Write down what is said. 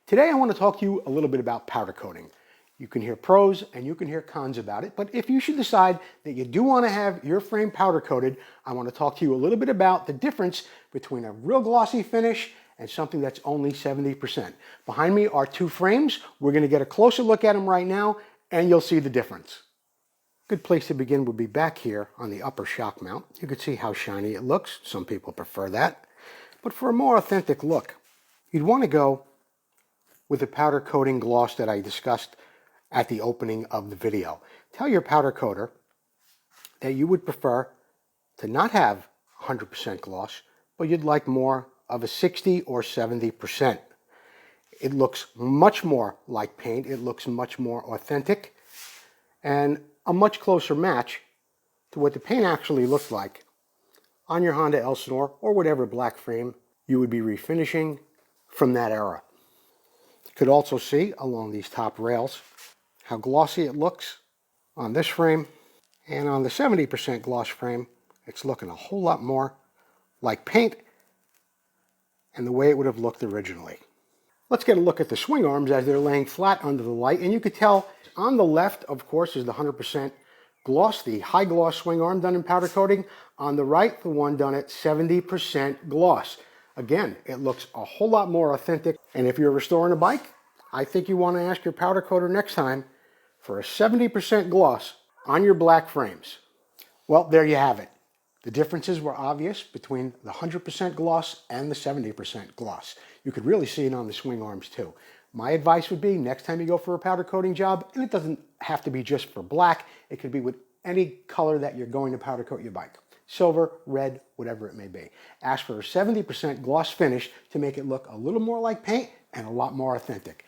Today I want to talk to you a little bit about powder coating. You can hear pros and you can hear cons about it, but if you should decide that you do want to have your frame powder coated, I want to talk to you a little bit about the difference between a real glossy finish and something that's only 70%. Behind me are two frames. We're going to get a closer look at them right now and you'll see the difference. Good place to begin would be back here on the upper shock mount. You can see how shiny it looks. Some people prefer that. But for a more authentic look, you'd want to go with the powder coating gloss that I discussed at the opening of the video. Tell your powder coater that you would prefer to not have 100% gloss, but you'd like more of a 60 or 70%. It looks much more like paint. It looks much more authentic and a much closer match to what the paint actually looks like on your Honda Elsinore or whatever black frame you would be refinishing from that era. You could also see along these top rails how glossy it looks on this frame, and on the 70% gloss frame it's looking a whole lot more like paint and the way it would have looked originally. Let's get a look at the swing arms as they're laying flat under the light, and you could tell on the left, of course, is the 100% gloss, the high gloss swing arm done in powder coating. On the right, the one done at 70% gloss. Again, it looks a whole lot more authentic, and if you're restoring a bike, I think you want to ask your powder coater next time for a 70% gloss on your black frames. Well, there you have it. The differences were obvious between the 100% gloss and the 70% gloss. You could really see it on the swing arms too. My advice would be next time you go for a powder coating job, and it doesn't have to be just for black, it could be with any color that you're going to powder coat your bike. Silver, red, whatever it may be. Ask for a 70% gloss finish to make it look a little more like paint and a lot more authentic.